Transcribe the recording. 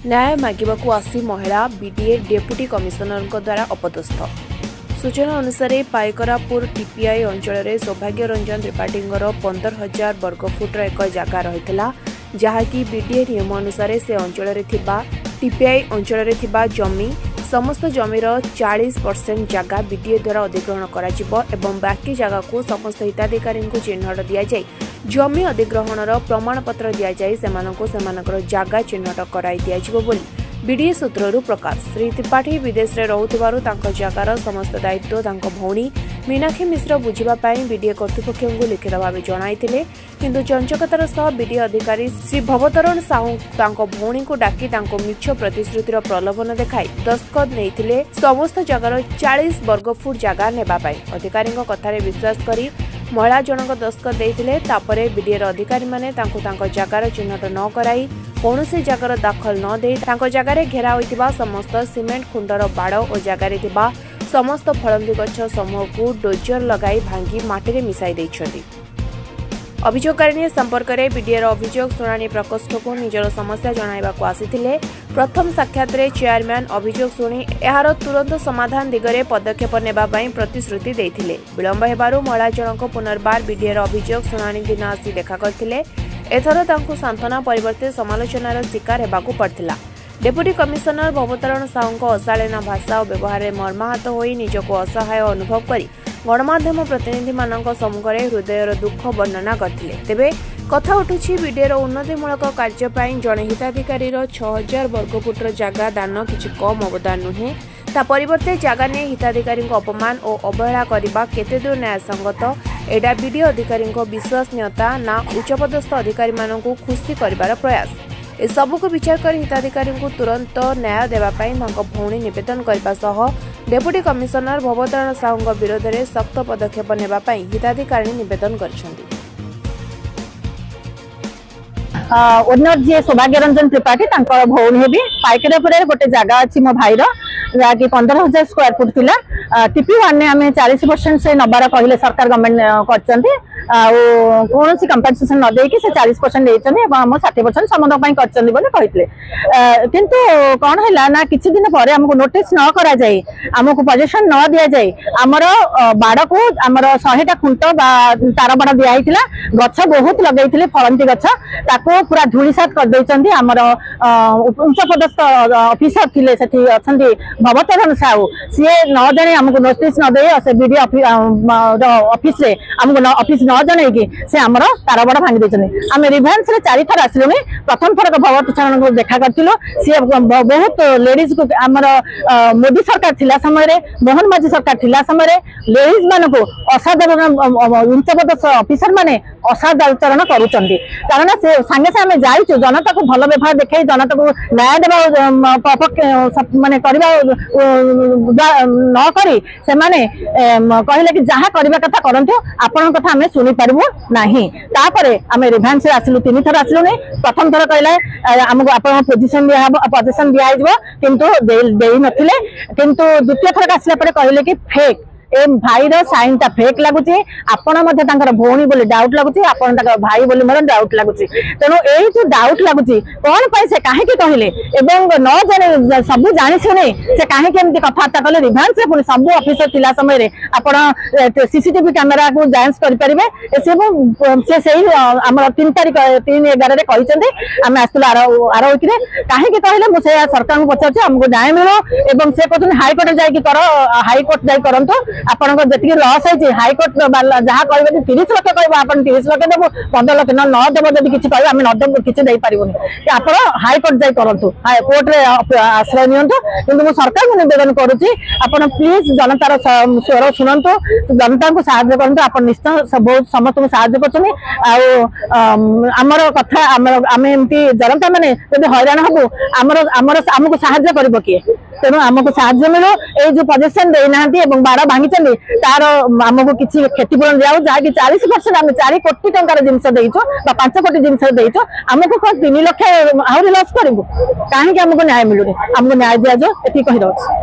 न्याय मागिबाकू आसी महिला बीडीए डेप्यूटी कमिशनर द्वारा अपदस्थ। सूचना अनुसार पाइकरापुर टीपीआई अंचल में सौभाग्य रंजन त्रिपाठी 15,000 वर्गफुट्र एक जगह रही जहाँकि बीडीए नियम अनुसार से अंचल टीपीआई अंचल जमी समस्त जमीर 40% जगह बीडीए द्वारा अधिग्रहण कर बाकी जगह को समस्त हिताधिकारी को चिन्हट दि जाए जमी अधिग्रहणर प्रमाणपत्र दि जाए जगह चिन्हट कराई दिया बीडीए सूत्रु प्रकाश। श्री त्रिपाठी विदेश में रोथुवारु जगार समस्त दायित्व भौणी मीनाक्षी मिश्र बुझापी बीडीए कर्तृपक्ष को लिखित भाव जणाइथिले किंतु चंचकतार सह बीडीए अधिकारी श्री भवतरण साहू भौणी को डाकी मिछ प्रतिश्रुतिर प्रलोभन देखाई दस्तखत नहीं समस्त जगार 40 वर्गफुट जगह नेबापाई अधिकारी कथार विश्वास करी महिला जनक दस्तखत देइथिले। तापरे बीडीए अधिकारी माने जगार चिन्हट न कराई कौनसी जगार दाखल न दे जगार घेरा होइतिबा समस्त सिमेंट खुंडर बाड़ और जगार थिबा समस्त फलंदी गछ समूह को डोजर लगाई भांगी माटी मिसाई दैछथि। अभियोगकारिणी संपर्क में बीडीएर अभियोग शुणाणी प्रकोष्ठ को निजर समस्या जणाइबाकू आसिथिले। प्रथम साक्षात चेयरमैन अभियोग शुणी यार तुरंत समाधान दिगरे पदक्षेप नेबा पई प्रतिश्रुति देइथिले। विलंब हेबारु महिला जनक पुनर्बार बीडीएर अभियोग शुणाणी दिन आसी देखा करथिले। एथर तांकु सांत्वना परिवर्ते समालोचनार शिकार हेबाकू पड़थिला। डेप्यूटी कमिशनर भवतरण साहू अशालीन भाषा और व्यवहार में मर्माहत होई निजको असहाय अनुभव करी गणमाध्यम प्रतिनिधि मानक सम्मुखें हृदयर दुख वर्णना करथिले। तेबे कथा उठुछि बीडीएर उन्नतिमूलक कार्य पई जणे हिताधिकारी 6,000 वर्गफुट्र जगह दान किछि कम अवदान नुहे ता परिवर्ते जगह ने हिताधिकारी अपमान और अवहेला करबा केते दूर न्यायसंगत एडा बीडीए अधिकारी विश्वसनीयता ना उच्चपदस्थ अधिकारी मानकु खुशी करिवार प्रयास ए सबु को विचार कर हिताधिकारी को तुरंत न्याय देवाई भौणी निवेदन करने डेप्यूटी कमिशनर भवतरण साहू विरोध में सख्त पदक्षेप नेबाई हिताधिकारी निवेदन करछन्ति। ओनर जी सौभाग्य रंजन त्रिपाठी भौणी हेबी पाइकरापुर गोटे जगह अच्छी मो भाईर जहाँकि 15,000 स्क्वायर फुट थिला टीपी1 ने आम 40% से नबार कहले सरकार गवर्नमेंट कौन कंपेनसेशन न देकी से 40% आम 60% समस्त कहते किंतु कौन है ना किसी दिन पर आमको नोटिस न करा जाए आमको पोजीशन न दि जाए आमर बाड़ को आमर 100टा खुंट तार बाड़ दिखाई गछ बहुत लगे फलंती गछ ताको पूरा धूलिसात कर आमर उच्चपदस्थ ऑफिसर थिले सेठी अछंती भवतरण साहू सी न जाने आमको नोटिस न दे से बीडी ऑफिस रे आमको ऑफिस न जनईकि से आमर तार बाड़ भांगी देछन। आम रिभांस रे 4 थर आसिलु प्रथम थर भवतरण को देखा करथिलु सी बहुत लेडीज को आमर मोदी सरकार थिला समय रे मोहन माझी सरकार थिला समय रे लेडीज मानको असाधारण उच्चपदस्थ ऑफिसर माने असाधारण करूचंदी कारण से संगे से आम जाइछु जनता को भल व्यवहार देखे जनता को न्याय देवा माने करबा न करी से माने कहले कि जहाँ करबा कथा करंतु आपन कथा हमें सुनी पारबो नाही। तापरे आम रिभांस आसिलु 3 थर आसिलु नहीं प्रथम थर कहले आमको आपन पोजीशन दिया किंतु देई नथिले किंतु द्वितीय थर आसिला परे कहले कि फेक ए भाईर साइन टा फेक लगुच आपण भौणी बोली डाउट लगुच आपण भाई बोली मोर डाउट लगुच तेणु यही जो डाउट लगुच कौन पाई से कहीं कहले न जाने सब जानी शुणी से कहीं कथबार्ता कले रिभांस से पुणी सब ऑफिसर थिला समय आपण सीसीटीवी कैमेरा को जांच करेंगे से आम 3 तारीख 3/11 कहते आम आसलु आर वीक कहीं कहले मुझे सरकार को पचार आमको न्याय मिलो एवं से कहते हाईकोर्ट जा हाईकोर्ट जा करंतु आपन जी लस है हाईकोर्ट जहाँ कह 30 लाख कह 30 लाख देव 15 लाख न देव जब किसी कह आम नदेव किसी पारूनी आप हाईकोर्ट जा करूँ कोर्ट रे आश्रय नियंतु किंतु सरकार को निवेदन करुच्ची आप प्लीज जनतार स्वर शुणु जनता को साहाय्य करते आप निश्चय बहुत समस्त को साहाय्य करमर कथा आम एमती जनता मैंने जब हैरान हबू आमको साहाय्य कर किए तेणु आमको साहाय्य मिलो ये जो पोजीशन देना बाड़ भांगी तार आमको किसी क्षतिपूरण दिया जहाँकि 40% आम 4 कोटी टंकार जिनस 5 कोटी जिनस आमको 3 लाख आहरी लस करूँ कहीं आमको न्याय मिलूनी आमको न्याय दिया जाए ये कही रही।